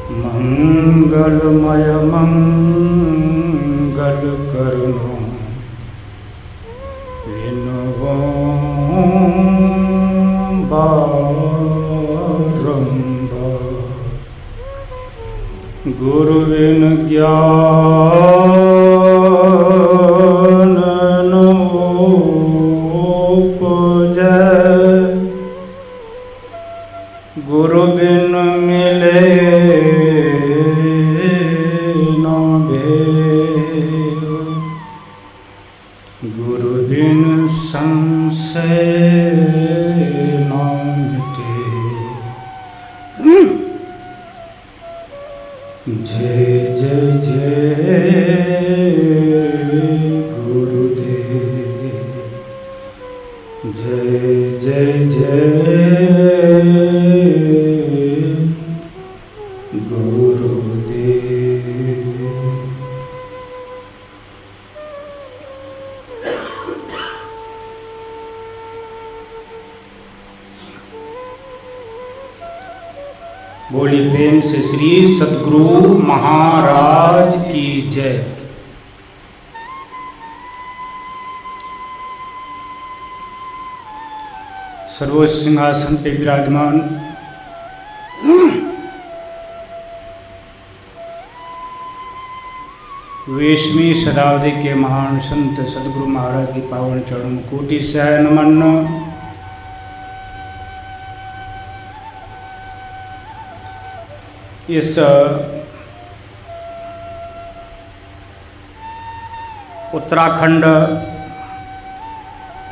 मंगलमय मंगल करनो विनवो बारंबार। गुरु बिन ज्ञान न उपजै, गुरु बिन मिले न भेद, गुरु बिन संशय न मिटे। जय जय जय गुरुदेव, जय जय जय गुरुदेव। बोली प्रेम से श्री सद्गुरु महाराज की जय। सर्वोच्च सिंहासन पे विराजमान वेशमी शताब्दी के महान संत सद्गुरु महाराज की पावन चरण कोटि से नमन। इस उत्तराखंड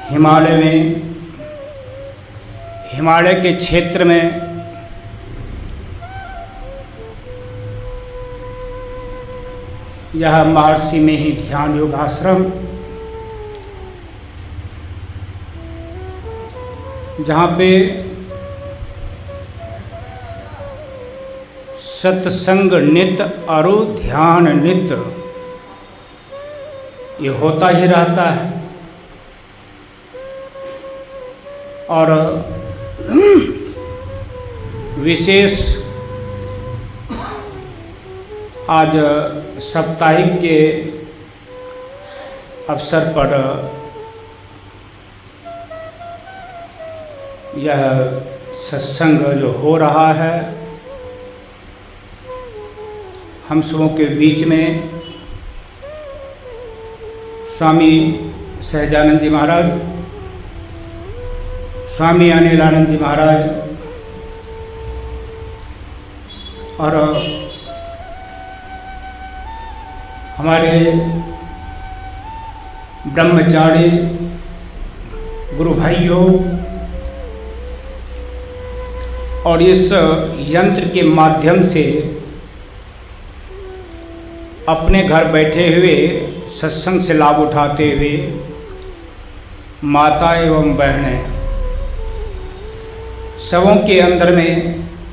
हिमालय में, हिमालय के क्षेत्र में यह महर्षि में ही ध्यान योगाश्रम, जहाँ पे सत्संग नित्य और ध्यान नित्य ये होता ही रहता है। और विशेष आज साप्ताहिक के अवसर पर यह सत्संग जो हो रहा है, हम सबों के बीच में स्वामी सहजानंद जी महाराज, स्वामी अनिलानंद जी महाराज और हमारे ब्रह्मचारी गुरु भाइयों, और इस यंत्र के माध्यम से अपने घर बैठे हुए सत्संग से लाभ उठाते हुए माता एवं बहनें सबों के अंदर में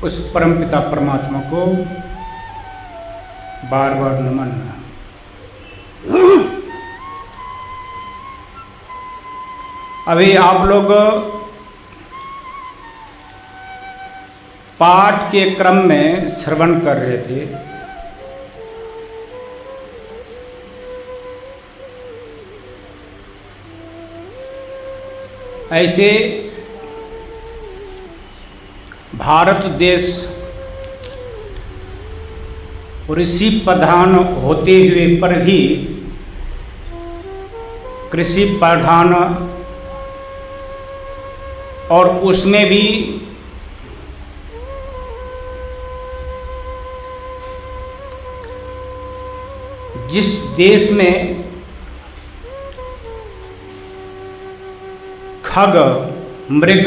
उस परमपिता परमात्मा को बार बार नमन। अभी आप लोग पाठ के क्रम में श्रवण कर रहे थे। ऐसे भारत देश ऋषि प्रधान होते हुए पर भी कृषि प्रधान, और उसमें भी जिस देश में खग मृग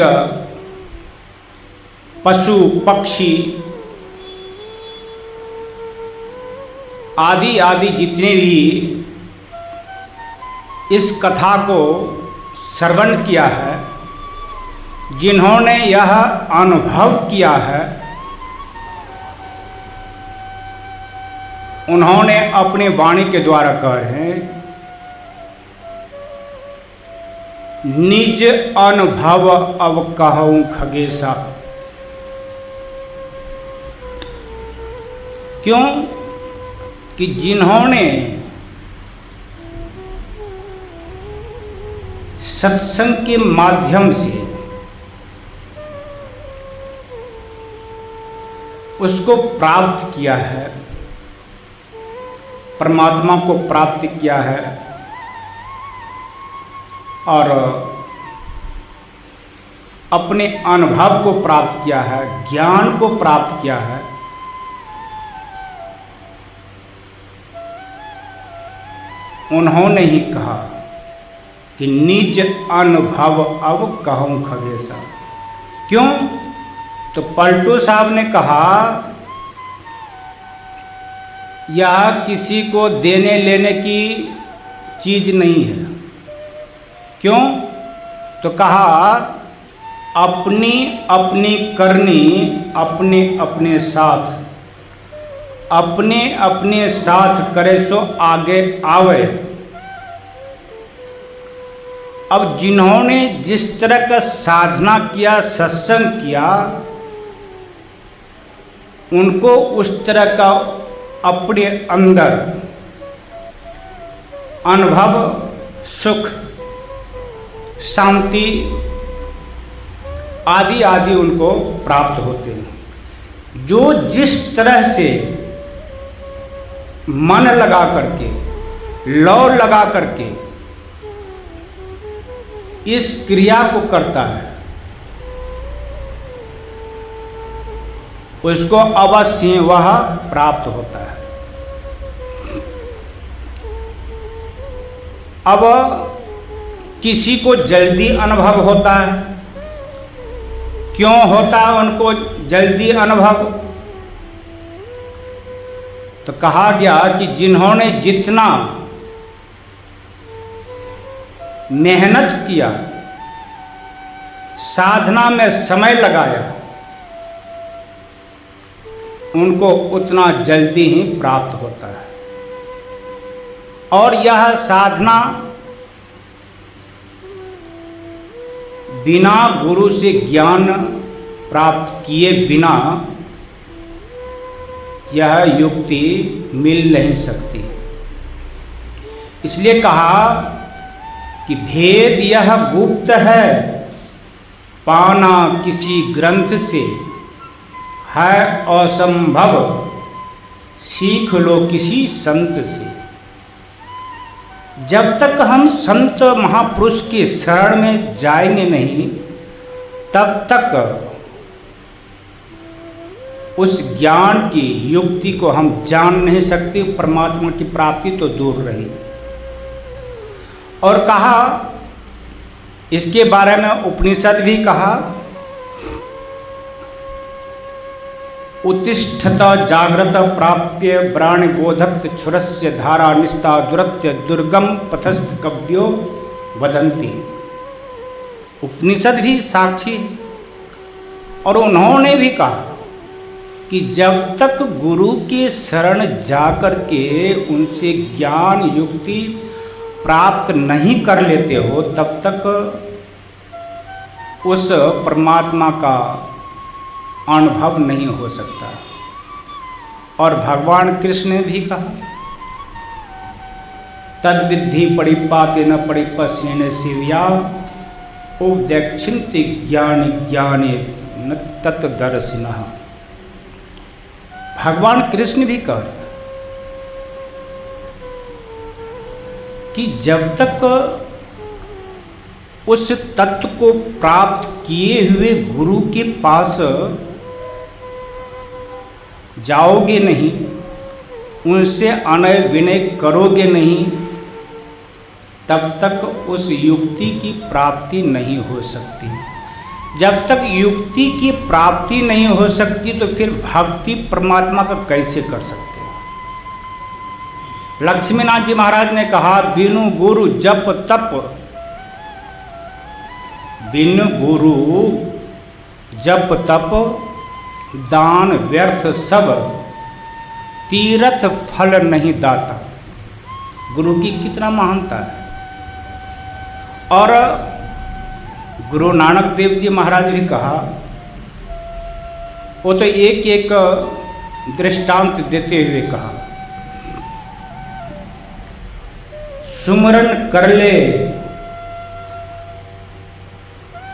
पशु पक्षी आदि आदि जितने भी इस कथा को श्रवण किया है, जिन्होंने यह अनुभव किया है, उन्होंने अपने वाणी के द्वारा कह रहे हैं, निज अनुभव अब कहूँ खगेशा। क्यों कि जिन्होंने सत्संग के माध्यम से उसको प्राप्त किया है, परमात्मा को प्राप्त किया है और अपने अनुभव को प्राप्त किया है, ज्ञान को प्राप्त किया है, उन्होंने ही कहा कि निज अनुभव अब कहूँ खगेशा। क्यों? तो पलटू साहब ने कहा यह किसी को देने लेने की चीज नहीं है। क्यों? तो कहा अपनी अपनी करनी अपने अपने साथ, अपने अपने साथ करे सो आगे आवे। अब जिन्होंने जिस तरह का साधना किया, सत्संग किया, उनको उस तरह का अपने अंदर अनुभव, सुख, शांति आदि आदि उनको प्राप्त होते हैं। जो जिस तरह से मन लगा करके, लौ लगा करके इस क्रिया को करता है, उसको अवश्य वह प्राप्त होता है। अब किसी को जल्दी अनुभव होता है। क्यों होता है उनको जल्दी अनुभव? तो कहा गया कि जिन्होंने जितना मेहनत किया, साधना में समय लगाया, उनको उतना जल्दी ही प्राप्त होता है। और यह साधना बिना गुरु से ज्ञान प्राप्त किए बिना यह युक्ति मिल नहीं सकती। इसलिए कहा कि भेद यह गुप्त है, पाना किसी ग्रंथ से है असंभव, सीख लो किसी संत से। जब तक हम संत महापुरुष के शरण में जाएंगे नहीं, तब तक उस ज्ञान की युक्ति को हम जान नहीं सकते। परमात्मा की प्राप्ति तो दूर रही। और कहा इसके बारे में उपनिषद भी कहा, उत्तिष्ठत जाग्रत प्राप्य प्राणि बोधक क्षुरस्य धारा निस्ता दुरत्य दुर्गम पथस्थ कव्यो वदंती। उपनिषद भी साक्षी। और उन्होंने भी कहा कि जब तक गुरु के शरण जाकर के उनसे ज्ञान युक्ति प्राप्त नहीं कर लेते हो, तब तक उस परमात्मा का अनुभव नहीं हो सकता। और भगवान कृष्ण ने भी कहा तद विद्धि परिपाते न परिपस्येन शिव्या उपदेक्षिन्ति ज्ञानी ज्ञाने न तत्दर्शिनः। भगवान कृष्ण भी कह रहे कि जब तक उस तत्व को प्राप्त किए हुए गुरु के पास जाओगे नहीं, उनसे अनय विनय करोगे नहीं, तब तक उस युक्ति की प्राप्ति नहीं हो सकती। जब तक युक्ति की प्राप्ति नहीं हो सकती तो फिर भक्ति परमात्मा का कैसे कर सकते हो? लक्ष्मीनाथ जी महाराज ने कहा बिनु गुरु जप तप, बिनु गुरु जप तप दान व्यर्थ सब, तीर्थ फल नहीं दाता। गुरु की कितना महानता है। और गुरु नानक देव जी महाराज भी कहा, वो तो एक एक दृष्टांत देते हुए कहा, सुमरन कर ले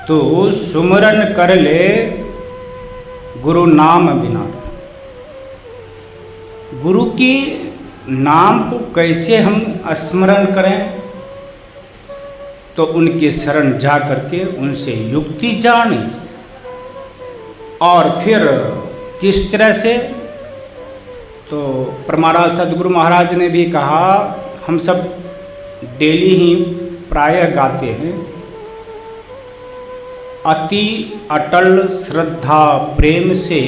तो सुमरन कर ले गुरु नाम बिना। गुरु की नाम को कैसे हम स्मरण करें? तो उनके शरण जा करके उनसे युक्ति जाने, और फिर किस तरह से? तो परमाराज सदगुरु महाराज ने भी कहा, हम सब डेली ही प्रायः गाते हैं, अति अटल श्रद्धा प्रेम से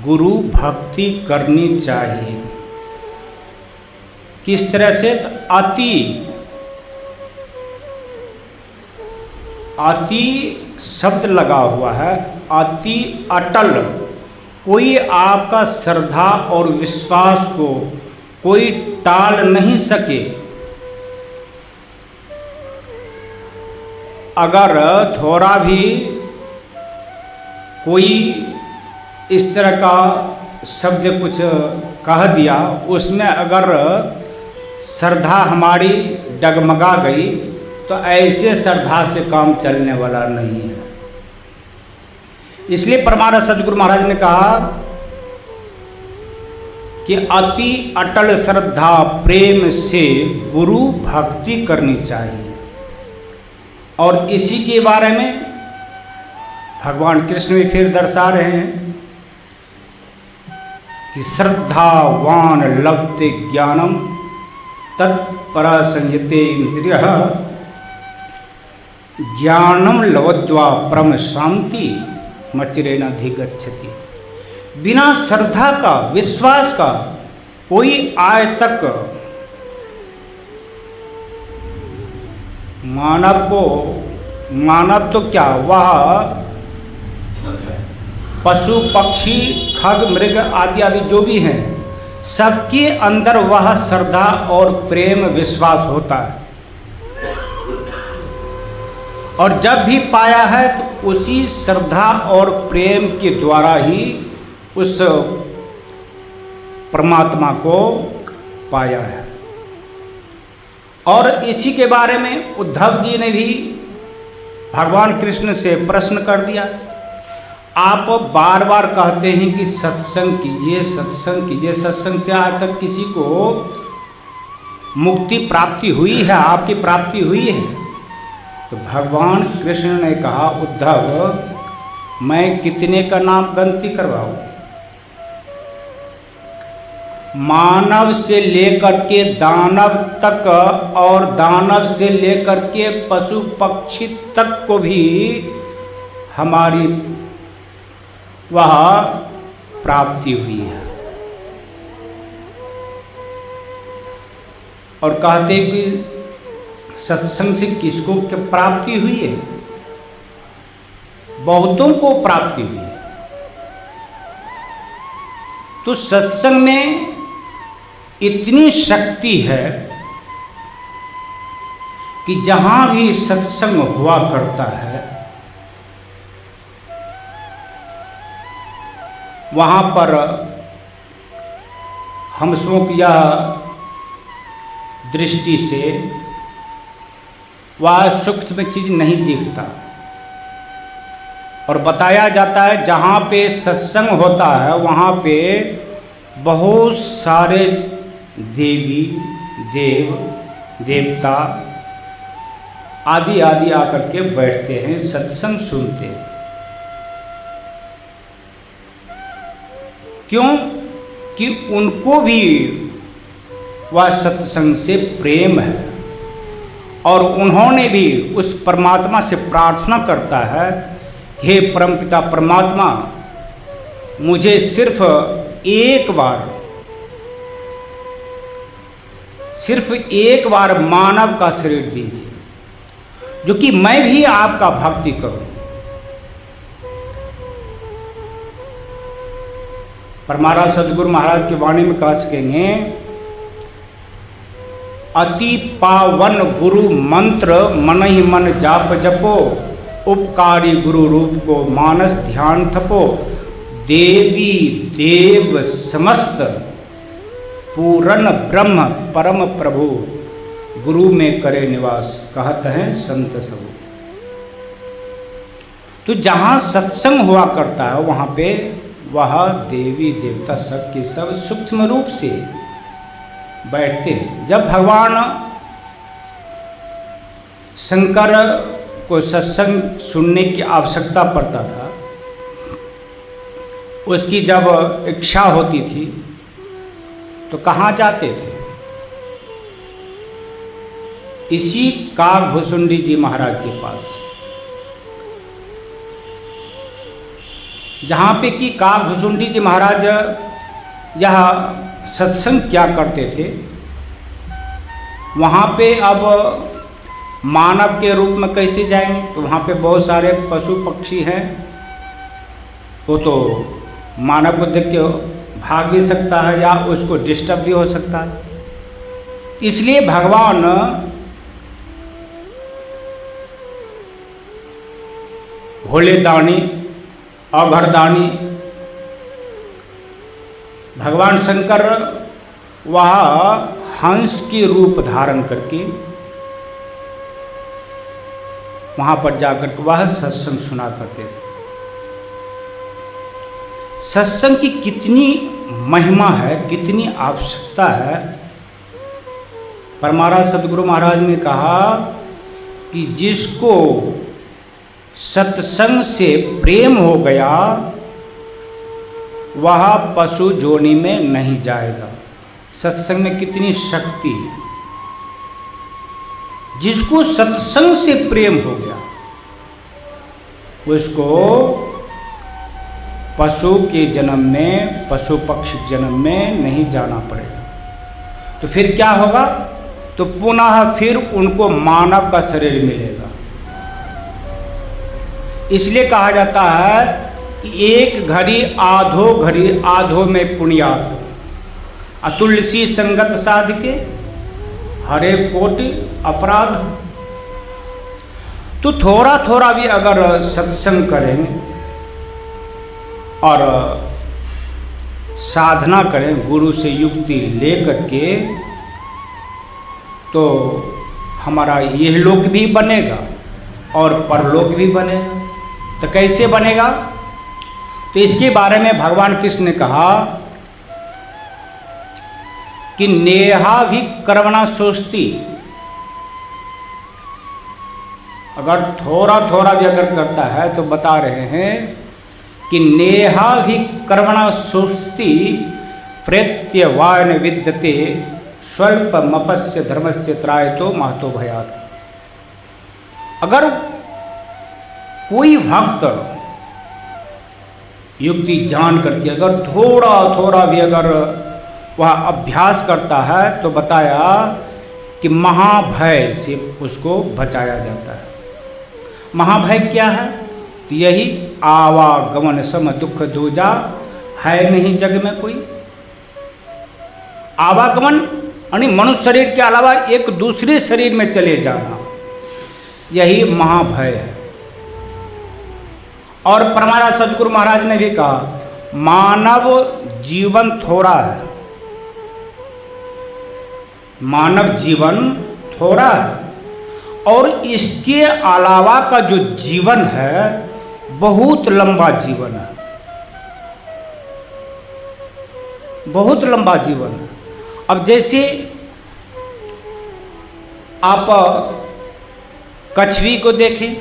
गुरु भक्ति करनी चाहिए। किस तरह से? तो अति शब्द लगा हुआ है, अति अटल। कोई आपका श्रद्धा और विश्वास को कोई टाल नहीं सके। अगर थोड़ा भी कोई इस तरह का शब्द कुछ कह दिया, उसमें अगर श्रद्धा हमारी डगमगा गई, तो ऐसे श्रद्धा से काम चलने वाला नहीं है। इसलिए परमाराज सदगुरु महाराज ने कहा कि अति अटल श्रद्धा प्रेम से गुरु भक्ति करनी चाहिए। और इसी के बारे में भगवान कृष्ण भी फिर दर्शा रहे हैं कि श्रद्धावान लभते ज्ञानम तत्परा संयते इंद्रियः ज्ञानम लब्ध्वा परम शांति मचिरेणाधिगच्छति। बिना श्रद्धा का, विश्वास का कोई आज तक मानव तो क्या, वह पशु पक्षी खग मृग आदि आदि जो भी हैं, सबके अंदर वह श्रद्धा और प्रेम विश्वास होता है। और जब भी पाया है तो उसी श्रद्धा और प्रेम के द्वारा ही उस परमात्मा को पाया है। और इसी के बारे में उद्धव जी ने भी भगवान कृष्ण से प्रश्न कर दिया, आप बार बार कहते हैं कि सत्संग कीजिए, सत्संग कीजिए, सत्संग से आज तक किसी को मुक्ति प्राप्ति हुई है, आपकी प्राप्ति हुई है? तो भगवान कृष्ण ने कहा, उद्धव मैं कितने का नाम गिनती करवाऊं? मानव से लेकर के दानव तक, और दानव से लेकर के पशु पक्षी तक को भी हमारी वह प्राप्ति हुई है। और कहते कि सत्संग से किसको क्या प्राप्ति हुई है? बहुतों को प्राप्ति हुई है। तो सत्संग में इतनी शक्ति है कि जहां भी सत्संग हुआ करता है, वहाँ पर हम सबों की यह दृष्टि से वह सूक्ष्म चीज नहीं दिखता। और बताया जाता है जहाँ पे सत्संग होता है वहाँ पे बहुत सारे देवी देव देवता आदि आदि आकर के बैठते हैं, सत्संग सुनते हैं। क्यों? कि उनको भी वह सत्संग से प्रेम है, और उन्होंने भी उस परमात्मा से प्रार्थना करता है, हे परमपिता परमात्मा, मुझे सिर्फ एक बार मानव का शरीर दीजिए, जो कि मैं भी आपका भक्ति करूं। परमाराज सदगुरु महाराज की वाणी में कह सकेंगे, अति पावन गुरु मंत्र मन ही मन जाप जपो, उपकारी गुरु रूप को मानस ध्यान थपो, देवी देव समस्त पूर्ण ब्रह्म परम प्रभु गुरु में करे निवास, कहत हैं संत सब। तो जहाँ सत्संग हुआ करता है वहाँ पे वह देवी देवता सब के सब सूक्ष्म रूप से बैठते हैं। जब भगवान शंकर को सत्संग सुनने की आवश्यकता पड़ता था, उसकी जब इच्छा होती थी तो कहाँ जाते थे? इसी काकभुसुंडी जी महाराज के पास, जहाँ पे कि काकभुसुंडी जी महाराज जहाँ सत्संग क्या करते थे, वहाँ पे अब मानव के रूप में कैसे जाएंगे? तो वहाँ पे बहुत सारे पशु पक्षी हैं, वो तो मानव को देख के भाग भी सकता है या उसको डिस्टर्ब भी हो सकता है। इसलिए भगवान भोले दानी अभरदानी भगवान शंकर वह हंस की रूप धारण करके वहाँ पर जाकर वह सत्संग सुना करते थे। सत्संग की कितनी महिमा है, कितनी आवश्यकता है। परमारा सदगुरु महाराज ने कहा कि जिसको सत्संग से प्रेम हो गया वह पशु जोनी में नहीं जाएगा। सत्संग में कितनी शक्ति है। जिसको सत्संग से प्रेम हो गया उसको पशु के जन्म में, पशु पक्षी जन्म में नहीं जाना पड़ेगा। तो फिर क्या होगा? तो पुनः फिर उनको मानव का शरीर मिलेगा। इसलिए कहा जाता है कि एक घड़ी आधो में पुण्यात, अतुलसी संगत साधके हरे कोटि अपराध। तो थोड़ा थोड़ा भी अगर सत्संग करें और साधना करें गुरु से युक्ति लेकर के, तो हमारा यह लोक भी बनेगा और परलोक भी बनेगा। तो कैसे बनेगा? तो इसके बारे में भगवान कृष्ण ने कहा कि नेहा भी कर्मणा सोचती। अगर थोड़ा थोड़ा भी अगर करता है तो बता रहे हैं कि नेहा भी कर्मणा सोचती प्रेत्यवान विद्यते स्वल्प मपस्य धर्मस्य त्रायतो महतो भयात। अगर कोई भक्त युक्ति जान करके अगर थोड़ा थोड़ा भी अगर वह अभ्यास करता है तो बताया कि महाभय से उसको बचाया जाता है। महाभय क्या है? तो यही आवागमन सम दुख दूजा, है नहीं जग में कोई। आवागमन यानी मनुष्य शरीर के अलावा एक दूसरे शरीर में चले जाना, यही महाभय है। और परमारा सदगुरु महाराज ने भी कहा मानव जीवन थोड़ा है, मानव जीवन थोड़ा है और इसके अलावा का जो जीवन है बहुत लंबा जीवन है, बहुत लंबा जीवन है। अब जैसे आप कछवी को देखें,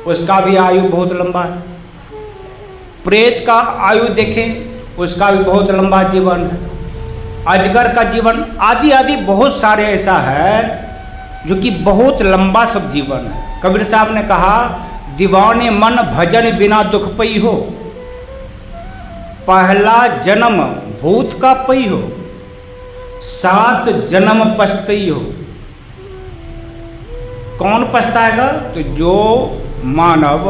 उसका भी आयु बहुत लंबा है। प्रेत का आयु देखें, उसका भी बहुत लंबा जीवन है। अजगर का जीवन आदि आदि बहुत सारे ऐसा है जो कि बहुत लंबा सब जीवन है। कबीर साहब ने कहा दीवाने मन भजन बिना दुख पई हो, पहला जन्म भूत का पई हो, 7 जन्म पछतई हो। कौन पछताएगा? तो जो मानव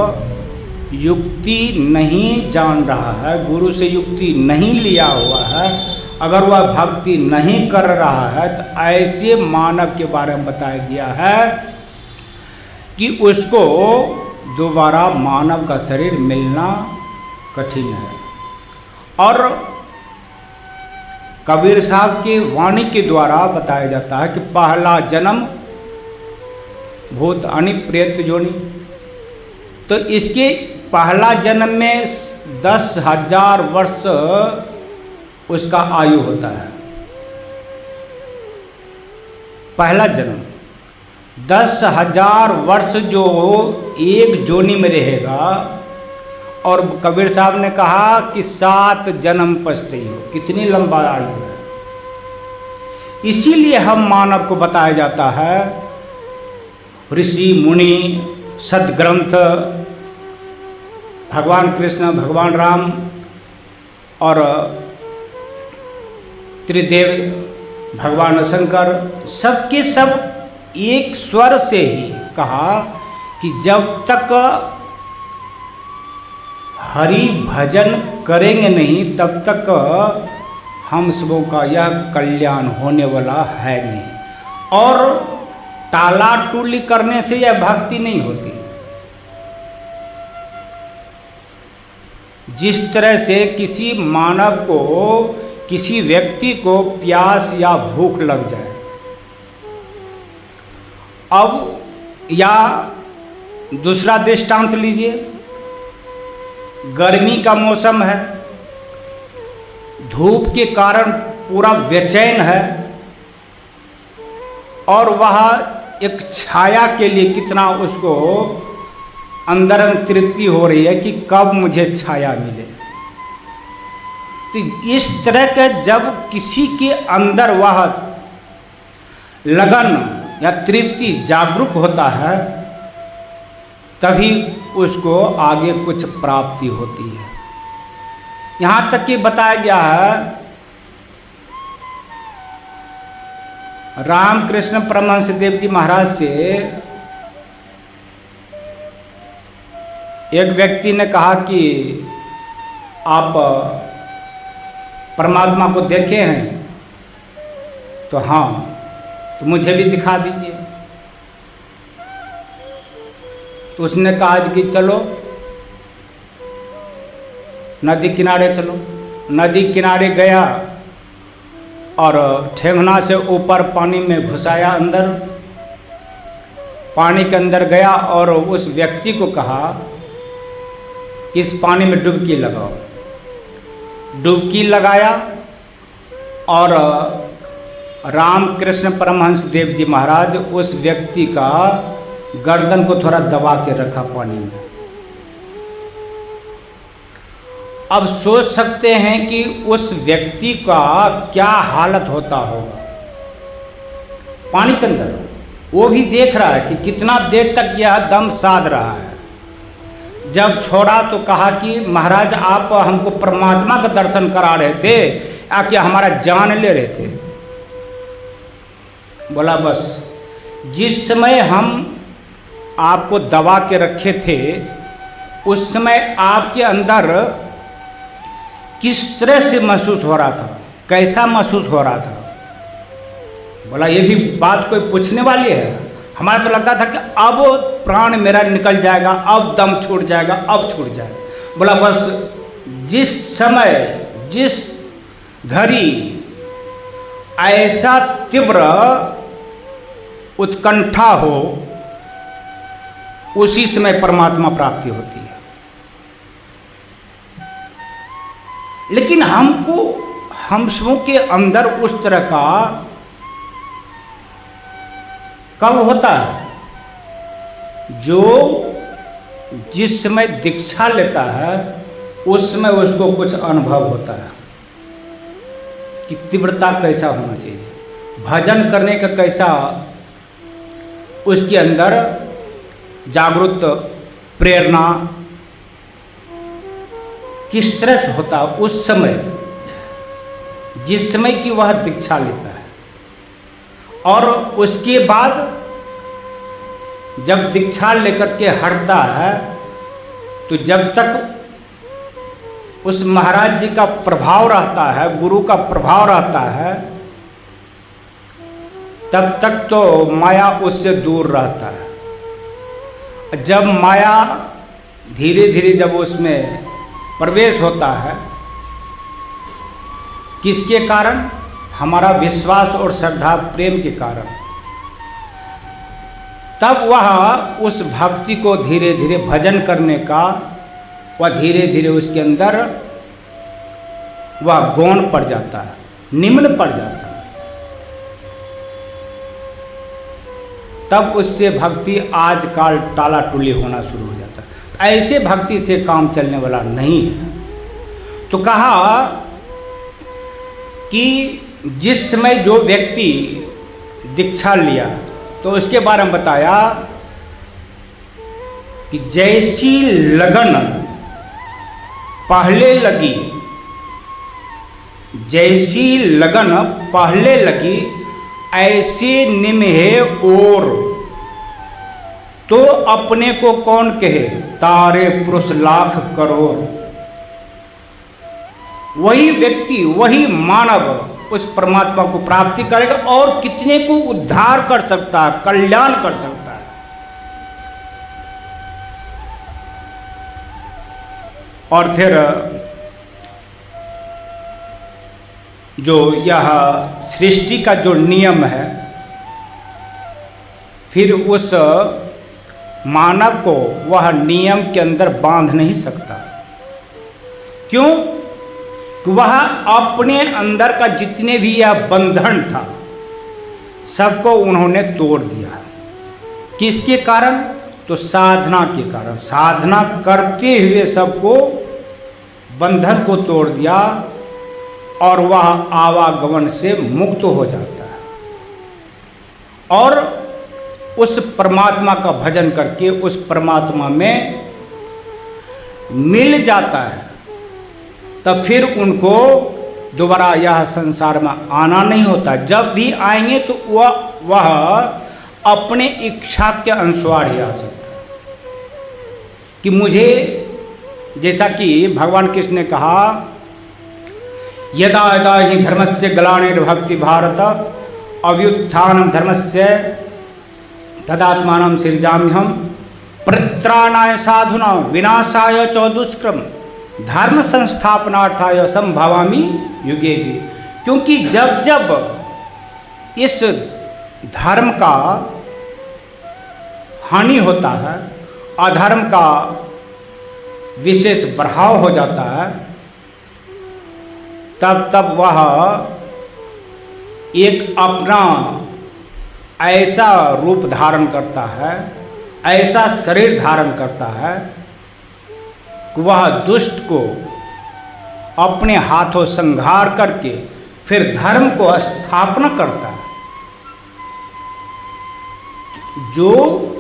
युक्ति नहीं जान रहा है, गुरु से युक्ति नहीं लिया हुआ है, अगर वह भक्ति नहीं कर रहा है, तो ऐसे मानव के बारे में बताया गया है कि उसको दोबारा मानव का शरीर मिलना कठिन है। और कबीर साहब की वाणी के द्वारा बताया जाता है कि पहला जन्म भूत अनि प्रेत योनि। तो इसके पहला जन्म में 10,000 वर्ष उसका आयु होता है। पहला जन्म 10,000 वर्ष जो एक जोनी में रहेगा। और कबीर साहब ने कहा कि 7 जन्म पछते हो, कितनी लंबा आयु है। इसीलिए हम मानव को बताया जाता है ऋषि मुनि सदग्रंथ भगवान कृष्ण भगवान राम और त्रिदेव भगवान शंकर सबके सब एक स्वर से ही कहा कि जब तक हरि भजन करेंगे नहीं तब तक हम सबों का यह कल्याण होने वाला है नहीं। और टाला टूली करने से यह भक्ति नहीं होती। जिस तरह से किसी मानव को किसी व्यक्ति को प्यास या भूख लग जाए, अब या दूसरा दृष्टांत लीजिए, गर्मी का मौसम है, धूप के कारण पूरा बेचैन है और वह एक छाया के लिए कितना उसको अंदर में तृप्ति हो रही है कि कब मुझे छाया मिले। तो इस तरह के जब किसी के अंदर वह लगन या तृप्ति जागरूक होता है तभी उसको आगे कुछ प्राप्ति होती है। यहाँ तक कि बताया गया है रामकृष्ण परमहंस देव जी महाराज से एक व्यक्ति ने कहा कि आप परमात्मा को देखे हैं? तो हाँ, तो मुझे भी दिखा दीजिए। तो उसने कहा कि चलो नदी किनारे चलो। नदी किनारे गया और ठेंगना से ऊपर पानी में घुसाया, अंदर पानी के अंदर गया और उस व्यक्ति को कहा कि इस पानी में डुबकी लगाओ। डुबकी लगाया और रामकृष्ण परमहंस देव जी महाराज उस व्यक्ति का गर्दन को थोड़ा दबा के रखा पानी में। अब सोच सकते हैं कि उस व्यक्ति का क्या हालत होता होगा पानी के अंदर। वो भी देख रहा है कि कितना देर तक यह दम साध रहा है। जब छोड़ा तो कहा कि महाराज आप हमको परमात्मा का दर्शन करा रहे थे या क्या हमारा जान ले रहे थे? बोला बस जिस समय हम आपको दबा के रखे थे उस समय आपके अंदर किस तरह से महसूस हो रहा था, कैसा महसूस हो रहा था? बोला ये भी बात कोई पूछने वाली है? हमारा तो लगता था कि अब प्राण मेरा निकल जाएगा, अब दम छूट जाएगा, अब छूट जाएगा। बोला बस जिस समय जिस घड़ी ऐसा तीव्र उत्कंठा हो उसी समय परमात्मा प्राप्ति होती है। लेकिन हमको हम सबों के अंदर उस तरह का कब होता है? जो जिस समय दीक्षा लेता है उस समय उसको कुछ अनुभव होता है कि तीव्रता कैसा होना चाहिए, भजन करने का कैसा उसके अंदर जागृत प्रेरणा किस तरह से होता है उस समय जिस समय की वह दीक्षा लेता है। और उसके बाद जब दीक्षा लेकर के हटता है तो जब तक उस महाराज जी का प्रभाव रहता है, गुरु का प्रभाव रहता है, तब तक तो माया उससे दूर रहता है। जब माया धीरे धीरे जब उसमें प्रवेश होता है किसके कारण? हमारा विश्वास और श्रद्धा प्रेम के कारण। तब वह उस भक्ति को धीरे धीरे भजन करने का, वह धीरे धीरे उसके अंदर वह गौण पड़ जाता है, निम्न पड़ जाता है। तब उससे भक्ति आजकल टालाटुली होना शुरू हो जाता है। ऐसे भक्ति से काम चलने वाला नहीं है। तो कहा कि जिस समय जो व्यक्ति दीक्षा लिया तो उसके बारे में बताया कि जैसी लगन पहले लगी, जैसी लगन पहले लगी ऐसे निमहे और, तो अपने को कौन कहे तारे पुरुष लाख करोड़। वही व्यक्ति, वही मानव उस परमात्मा को प्राप्ति करेगा और कितने को उद्धार कर सकता है, कल्याण कर सकता है। और फिर जो यह सृष्टि का जो नियम है, फिर उस मानव को वह नियम के अंदर बांध नहीं सकता। क्यों? कि वह अपने अंदर का जितने भी यह बंधन था सबको उन्होंने तोड़ दिया। किसके कारण? तो साधना के कारण। साधना करते हुए सबको बंधन को तोड़ दिया और वह आवागमन से मुक्त हो जाता है और उस परमात्मा का भजन करके उस परमात्मा में मिल जाता है। तब फिर उनको दोबारा यह संसार में आना नहीं होता। जब भी आएंगे तो वह अपने इच्छा के अनुसार ही आ सकता है। कि मुझे, जैसा कि भगवान कृष्ण ने कहा, यदा यदा हि धर्मस्य ग्लानिर्भवति भारत अभ्युत्थानं धर्मस्य तदात्मानं सृजाम्यहं परित्राणाय साधूनां विनाशाय च दुष्कृतं धर्म संस्थापनार्थाय संभवामि युगे युगे। क्योंकि जब जब इस धर्म का हानि होता है, अधर्म का विशेष बढ़ाव हो जाता है, तब तब वह एक अपना ऐसा रूप धारण करता है, ऐसा शरीर धारण करता है कि वह दुष्ट को अपने हाथों संहार करके फिर धर्म को स्थापना करता है। जो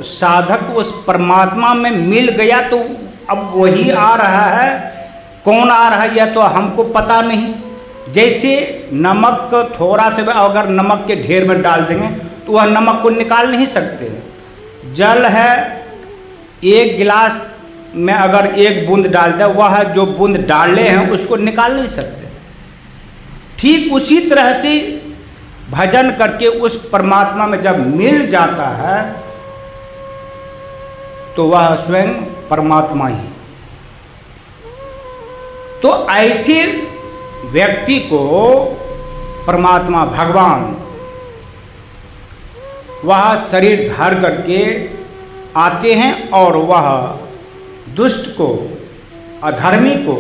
साधक उस परमात्मा में मिल गया तो अब वही आ रहा है। कौन आ रहा है यह तो हमको पता नहीं। जैसे नमक थोड़ा से अगर नमक के ढेर में डाल देंगे तो वह नमक को निकाल नहीं सकते। जल है, एक गिलास में अगर एक बूंद डाल दे, वह जो बूंद डाले हैं उसको निकाल नहीं सकते। ठीक उसी तरह से भजन करके उस परमात्मा में जब मिल जाता है तो वह स्वयं परमात्मा ही। तो ऐसे व्यक्ति को परमात्मा भगवान वह शरीर धार करके आते हैं और वह दुष्ट को, अधर्मी को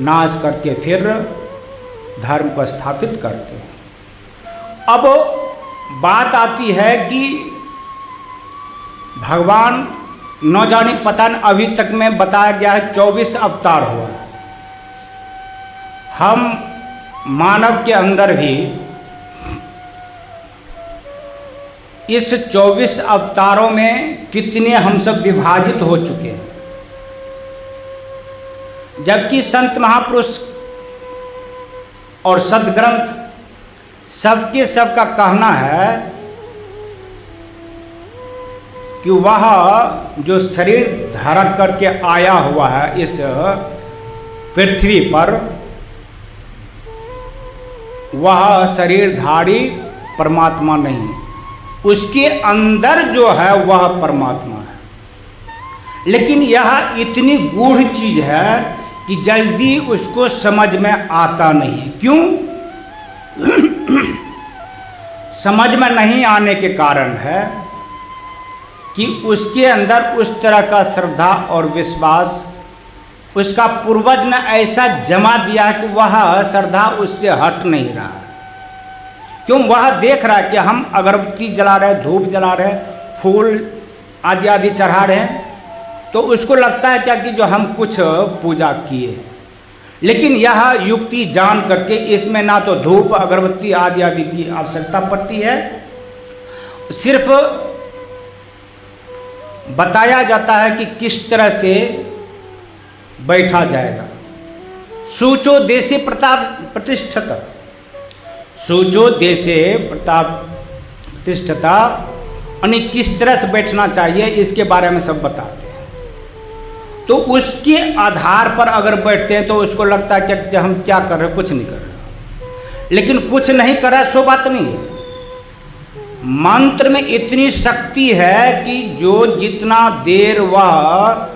नाश करके फिर धर्म को स्थापित करते हैं। अब बात आती है कि भगवान न जाने पता नहीं, अभी तक में बताया गया है 24 अवतार हुआ। हम मानव के अंदर भी इस 24 अवतारों में कितने हम सब विभाजित हो चुके हैं। जबकि संत महापुरुष और सदग्रंथ सबके सबका कहना है कि वह जो शरीर धारण करके आया हुआ है इस पृथ्वी पर, वह शरीरधारी परमात्मा नहीं है। उसके अंदर जो है वह परमात्मा है। लेकिन यह इतनी गूढ़ चीज है कि जल्दी उसको समझ में आता नहीं है। क्यों? समझ में नहीं आने के कारण है कि उसके अंदर उस तरह का श्रद्धा और विश्वास उसका पूर्वज ने ऐसा जमा दिया कि वह श्रद्धा उससे हट नहीं रहा। क्यों? वह देख रहा है कि हम अगरबत्ती जला रहे हैं, धूप जला रहे हैं, फूल आदि आदि चढ़ा रहे हैं, तो उसको लगता है क्या कि जो हम कुछ पूजा किए। लेकिन यह युक्ति जान करके इसमें ना तो धूप अगरबत्ती आदि आदि की आवश्यकता पड़ती है, सिर्फ बताया जाता है कि किस तरह से बैठा जाएगा। सूचो देशे प्रताप प्रतिष्ठता, सूचो देशे प्रताप प्रतिष्ठता, यानी किस तरह से बैठना चाहिए इसके बारे में सब बताते हैं। तो उसके आधार पर अगर बैठते हैं तो उसको लगता है कि हम क्या कर रहे हैं, कुछ नहीं कर रहे। लेकिन कुछ नहीं कर रहा सो बात नहीं है। मंत्र में इतनी शक्ति है कि जो जितना देर वह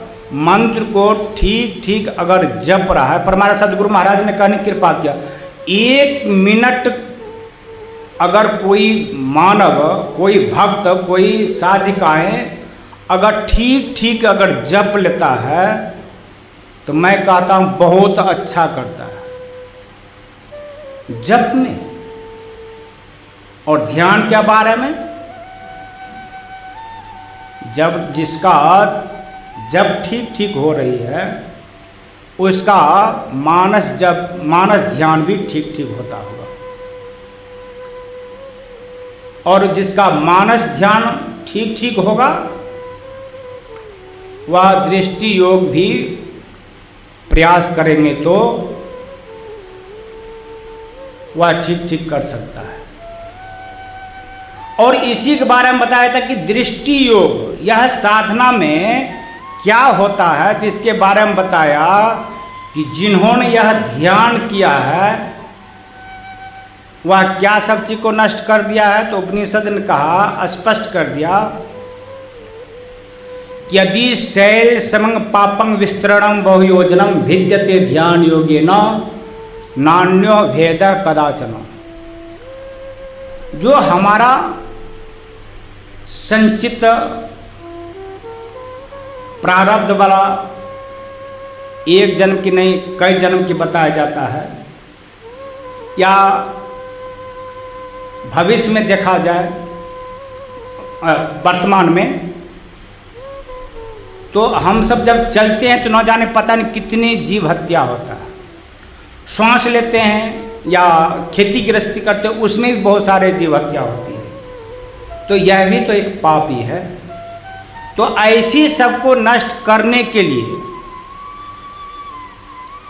मंत्र को ठीक ठीक अगर जप रहा है, पर हमारे सदगुरु महाराज ने कहने की कृपा किया, 1 मिनट अगर कोई मानव, कोई भक्त, कोई साधिकाएं अगर ठीक ठीक अगर जप लेता है तो मैं कहता हूँ बहुत अच्छा करता है जप में। और ध्यान के बारे में, जब जिसका जब ठीक ठीक हो रही है उसका मानस ध्यान भी ठीक ठीक होता होगा, और जिसका मानस ध्यान ठीक ठीक होगा वह दृष्टि योग भी प्रयास करेंगे तो वह ठीक ठीक कर सकता है। और इसी के बारे में बताया था कि दृष्टि योग यह साधना में क्या होता है, जिसके बारे में बताया कि जिन्होंने यह ध्यान किया है वह क्या सब चीज को नष्ट कर दिया है। तो उपनिषद ने कहा, स्पष्ट कर दिया कि यदि शैल समंग पापं विस्तरणं बहुयोजनम भिद्यते ध्यान योगेन नान्यो भेद कदाचन। जो हमारा संचित प्रारब्ध वाला एक जन्म की नहीं कई जन्म की बताया जाता है, या भविष्य में देखा जाए वर्तमान में, तो हम सब जब चलते हैं तो न जाने पता नहीं कितनी जीव हत्या होता है। श्वास लेते हैं या खेती गृहस्थी करते हैं उसमें भी बहुत सारे जीव हत्या होती है। तो यह भी तो एक पाप ही है। तो ऐसी सबको नष्ट करने के लिए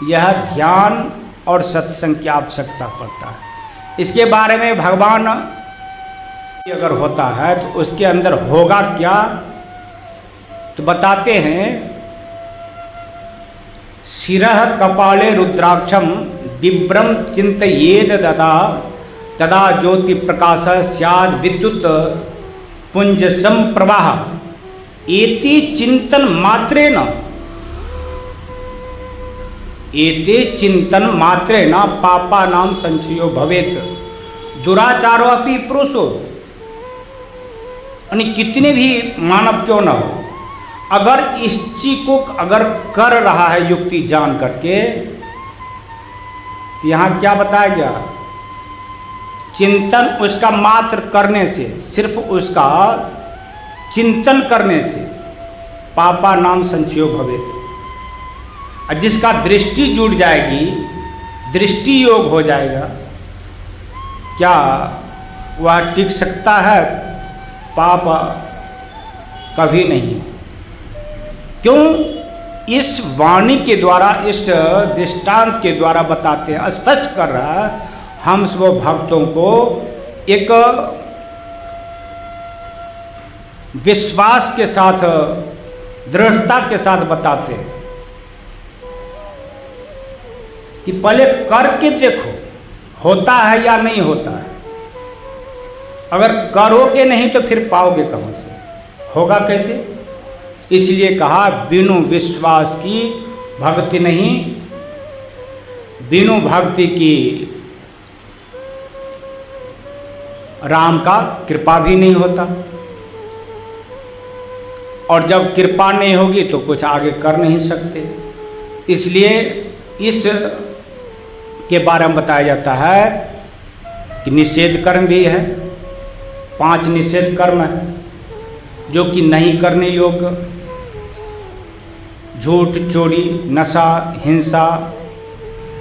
यह ध्यान और सत्संग की आवश्यकता पड़ता है। इसके बारे में भगवान अगर होता है तो उसके अंदर होगा क्या, तो बताते हैं, शिरः कपाले रुद्राक्षम विभ्रम चिंतयेद ददा तदा ज्योति प्रकाश स्याद विद्युत पुंज संप्रवाह एति चिंतन मात्रेण, एते चिंतन मात्रेण पापा नाम संचयो भवेत दुराचारो अपि पुरुषो। यानी कितने भी मानव क्यों न हो, अगर इस चीज को अगर कर रहा है युक्ति जान करके, यहाँ क्या बताया गया, चिंतन उसका मात्र करने से, सिर्फ उसका चिंतन करने से पापा नाम संचयो भवेत। जिसका दृष्टि जुड़ जाएगी, दृष्टि योग हो जाएगा, क्या वह टिक सकता है? पाप कभी नहीं। क्यों? इस वाणी के द्वारा, इस दृष्टांत के द्वारा बताते हैं, स्पष्ट कर रहा है हम सब भक्तों को एक विश्वास के साथ, दृढ़ता के साथ बताते हैं कि पहले करके देखो होता है या नहीं होता है। अगर करोगे नहीं तो फिर पाओगे कहाँ से, होगा कैसे? इसलिए कहा बिनु विश्वास की भक्ति नहीं, बिनु भक्ति की राम का कृपा भी नहीं होता, और जब कृपा नहीं होगी तो कुछ आगे कर नहीं सकते। इसलिए इस के बारे में बताया जाता है कि निषेध कर्म भी है, 5 निषेध कर्म है जो कि नहीं करने योग्य। झूठ, चोरी, नशा, हिंसा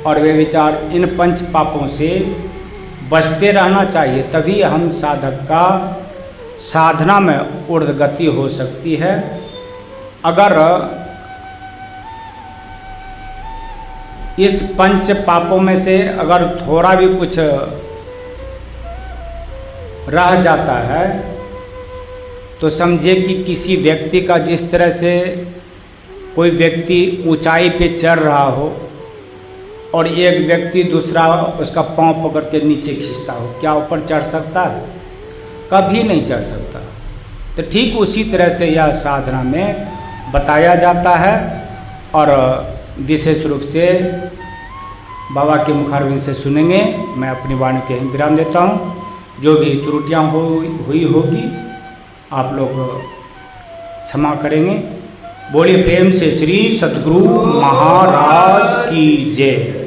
और व्यभिचार, इन 5 पापों से बचते रहना चाहिए, तभी हम साधक का साधना में ऊर्ध्वगति हो सकती है। अगर इस 5 पापों में से अगर थोड़ा भी कुछ रह जाता है तो समझिए कि किसी व्यक्ति का, जिस तरह से कोई व्यक्ति ऊंचाई पे चढ़ रहा हो और एक व्यक्ति दूसरा उसका पांव पकड़ के नीचे खींचता हो, क्या ऊपर चढ़ सकता है? कभी नहीं चढ़ सकता। तो ठीक उसी तरह से यह साधना में बताया जाता है, और विशेष रूप से बाबा के मुखारविंद से सुनेंगे। मैं अपनी वाणी के विराम देता हूँ। जो भी त्रुटियाँ हुई होगी आप लोग क्षमा करेंगे। बोलिए प्रेम से श्री सद्गुरु महाराज की जय।